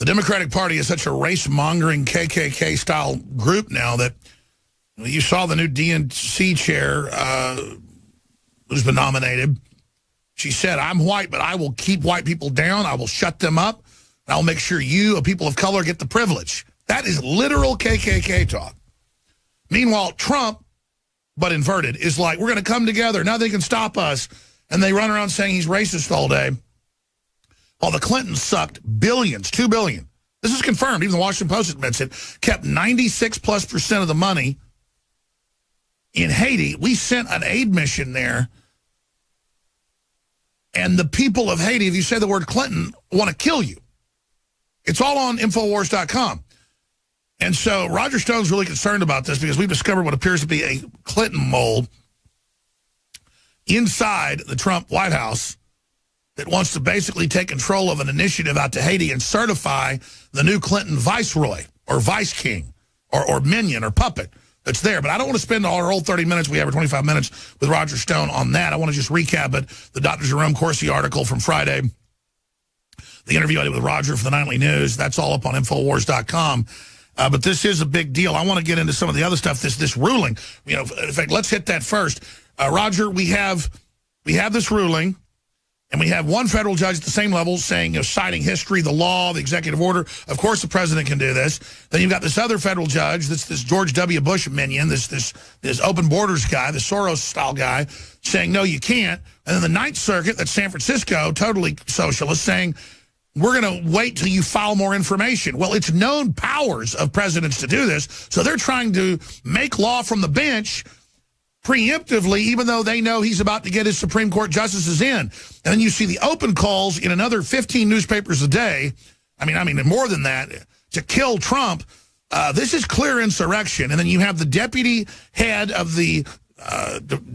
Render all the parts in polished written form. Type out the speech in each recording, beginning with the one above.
Democratic Party is such a race-mongering KKK-style group now that you saw the new DNC chair who's been nominated. She said, I'm white, but I will keep white people down. I will shut them up. And I'll make sure you, a people of color, get the privilege. That is literal KKK talk. Meanwhile, Trump, but inverted, is like, we're going to come together. Nothing can stop us. And they run around saying he's racist all day. While the Clintons sucked billions, $2 billion. This is confirmed. Even the Washington Post admits it. Kept 96+% of the money in Haiti. We sent an aid mission there. And the people of Haiti, if you say the word Clinton, want to kill you. It's all on Infowars.com. And so Roger Stone's really concerned about this because we've discovered what appears to be a Clinton mold inside the Trump White House that wants to basically take control of an initiative out to Haiti and certify the new Clinton viceroy or vice king or minion or puppet that's there. But I don't want to spend our whole 30 minutes, we have 25 minutes with Roger Stone on that. I want to just recap it. The Dr. Jerome Corsi article from Friday, the interview I did with Roger for the Nightly News, that's all up on Infowars.com. But this is a big deal. I want to get into some of the other stuff, this ruling. In fact, let's hit that first. Roger, we have this ruling, and we have one federal judge at the same level saying, citing history, the law, the executive order. Of course, the president can do this. Then you've got this other federal judge, this George W. Bush minion, this open borders guy, the Soros-style guy, saying, no, you can't. And then the Ninth Circuit, that's San Francisco, totally socialist, saying, we're going to wait till you file more information. Well, it's known powers of presidents to do this, so they're trying to make law from the bench preemptively, even though they know he's about to get his Supreme Court justices in. And then you see the open calls in another 15 newspapers a day, I mean more than that, to kill Trump. This is clear insurrection. And then you have the deputy head of the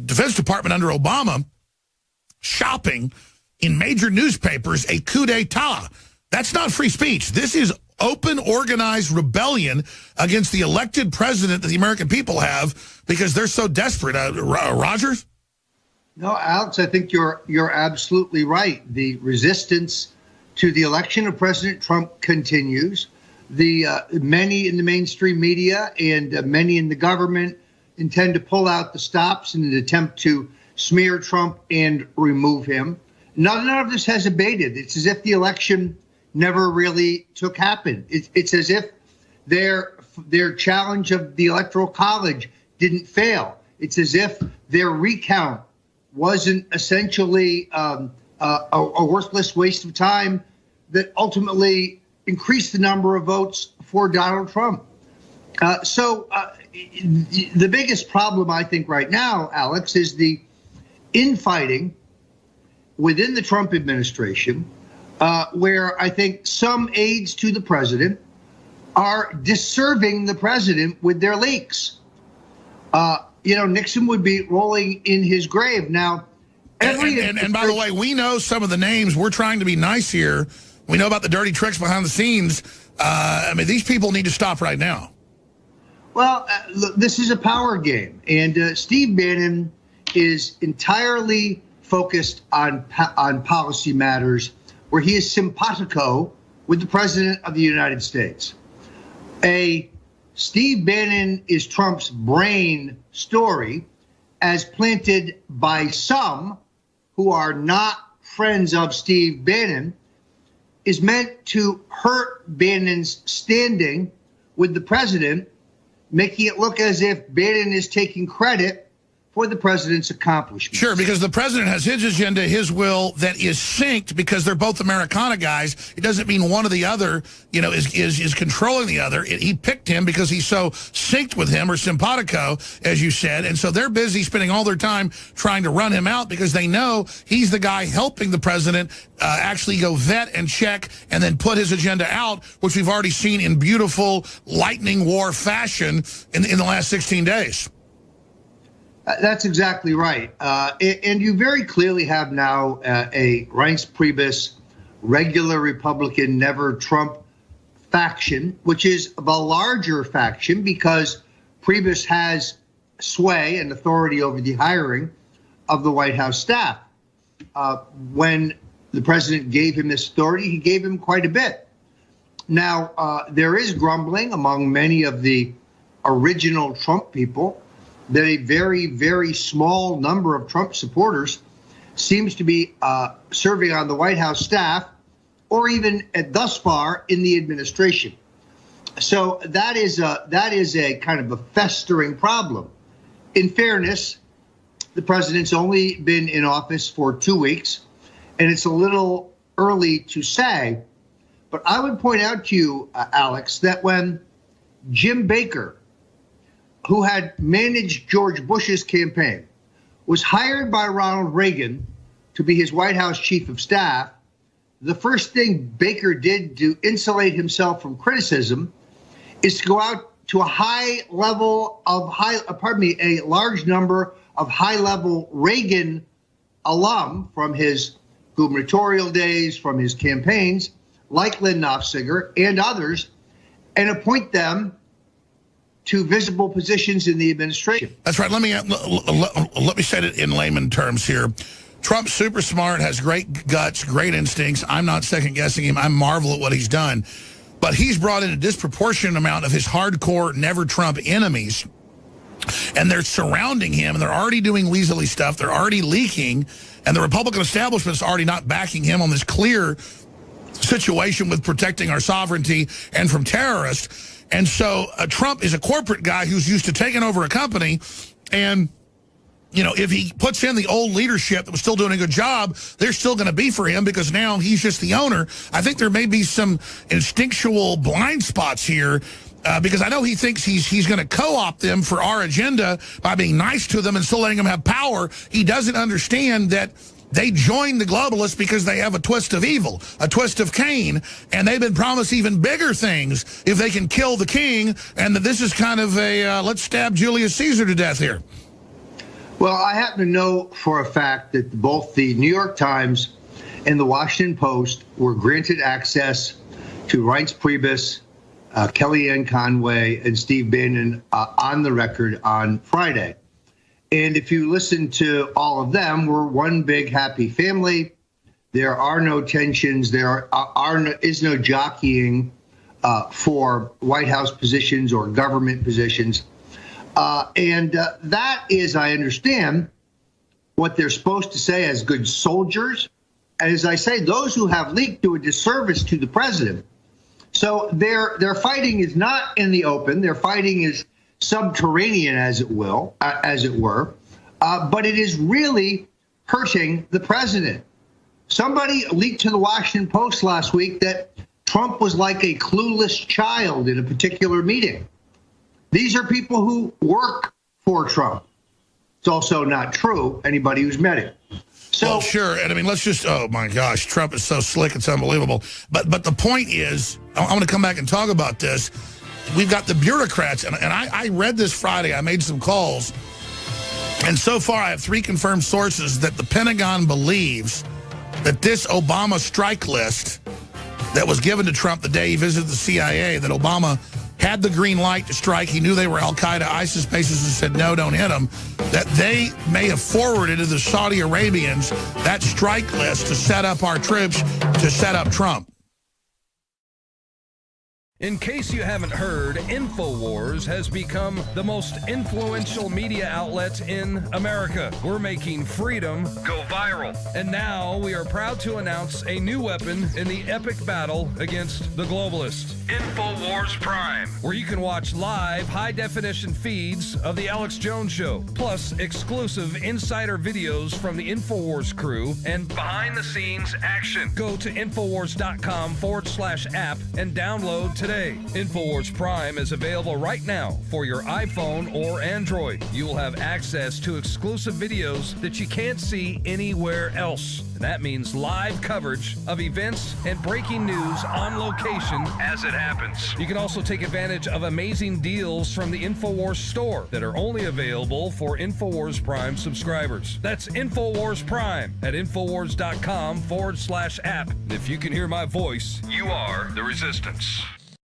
Defense Department under Obama shopping in major newspapers a coup d'etat. That's not free speech. This is open, organized rebellion against the elected president that the American people have because they're so desperate. Rogers? No, Alex, I think you're absolutely right. The resistance to the election of President Trump continues. The many in the mainstream media and many in the government intend to pull out the stops in an attempt to smear Trump and remove him. None of this has abated. It's as if the election never really happened. It's as if their challenge of the Electoral College didn't fail. It's as if their recount wasn't essentially a worthless waste of time that ultimately increased the number of votes for Donald Trump. So the biggest problem, I think, right now, Alex, is the infighting within the Trump administration, where I think some aides to the president are disserving the president with their leaks. Nixon would be rolling in his grave. Now, and by the way, we know some of the names. We're trying to be nice here. We know about the dirty tricks behind the scenes. These people need to stop right now. Well, look, this is a power game. And Steve Bannon is entirely focused on policy matters where he is simpatico with the president of the United States. Steve Bannon is Trump's brain story, as planted by some who are not friends of Steve Bannon, is meant to hurt Bannon's standing with the president, making it look as if Bannon is taking credit for the president's accomplishments. Sure, because the president has his agenda, his will, that is synced because they're both Americana guys. It doesn't mean one or the other, is controlling the other. He picked him because he's so synced with him, or simpatico, as you said. And so they're busy spending all their time trying to run him out because they know he's the guy helping the president actually go vet and check and then put his agenda out, which we've already seen in beautiful lightning war fashion in the last 16 days. That's exactly right. And you very clearly have now a Reince Priebus, regular Republican, never Trump faction, which is the larger faction because Priebus has sway and authority over the hiring of the White House staff. When the president gave him this authority, he gave him quite a bit. Now, there is grumbling among many of the original Trump people that a very, very small number of Trump supporters seems to be serving on the White House staff or even thus far in the administration. So that is a kind of a festering problem. In fairness, the president's only been in office for 2 weeks, and it's a little early to say. But I would point out to you, Alex, that when Jim Baker, who had managed George Bush's campaign, was hired by Ronald Reagan to be his White House chief of staff, the first thing Baker did to insulate himself from criticism is to go out to a large number of high-level Reagan alum from his gubernatorial days, from his campaigns, like Lynn Nofziger and others, and appoint them to visible positions in the administration. That's right. Let me say it in layman terms here. Trump's super smart, has great guts, great instincts. I'm not second-guessing him. I marvel at what he's done. But he's brought in a disproportionate amount of his hardcore never-Trump enemies, and they're surrounding him, and they're already doing weaselly stuff. They're already leaking, and the Republican establishment's already not backing him on this clear situation with protecting our sovereignty and from terrorists. And so Trump is a corporate guy who's used to taking over a company, and you know, if he puts in the old leadership that was still doing a good job, they're still going to be for him because now he's just the owner. I think there may be some instinctual blind spots here because I know he thinks he's going to co-opt them for our agenda by being nice to them and still letting them have power. He doesn't understand that they joined the globalists because they have a twist of evil, a twist of Cain, and they've been promised even bigger things if they can kill the king, and that this is kind of a let's stab Julius Caesar to death here. Well, I happen to know for a fact that both the New York Times and the Washington Post were granted access to Reince Priebus, Kellyanne Conway, and Steve Bannon on the record on Friday. And if you listen to all of them, we're one big happy family. There are no tensions. There is no jockeying for White House positions or government positions. And that is, I understand, what they're supposed to say as good soldiers. And as I say, those who have leaked do a disservice to the president. So their fighting is not in the open. Their fighting is subterranean, as it were. But it is really hurting the president. Somebody leaked to the Washington Post last week that Trump was like a clueless child in a particular meeting. These are people who work for Trump. It's also not true, anybody who's met him. So, well, sure, and I mean, let's just, oh my gosh, Trump is so slick, it's unbelievable. But the point is, I want to come back and talk about this. We've got the bureaucrats, and I read this Friday, I made some calls, and so far I have 3 confirmed sources that the Pentagon believes that this Obama strike list that was given to Trump the day he visited the CIA, that Obama had the green light to strike. He knew they were al-Qaeda, ISIS bases, and said, no, don't hit them. That they may have forwarded to the Saudi Arabians that strike list to set up our troops, to set up Trump. In case you haven't heard, InfoWars has become the most influential media outlet in America. We're making freedom go viral. And now we are proud to announce a new weapon in the epic battle against the globalists. InfoWars Prime, where you can watch live high-definition feeds of The Alex Jones Show, plus exclusive insider videos from the InfoWars crew and behind-the-scenes action. Go to Infowars.com/app and download today. InfoWars Prime is available right now for your iPhone or Android. You will have access to exclusive videos that you can't see anywhere else. And that means live coverage of events and breaking news on location as it happens. You can also take advantage of amazing deals from the InfoWars store that are only available for InfoWars Prime subscribers. That's InfoWars Prime at Infowars.com/app. If you can hear my voice, you are the resistance.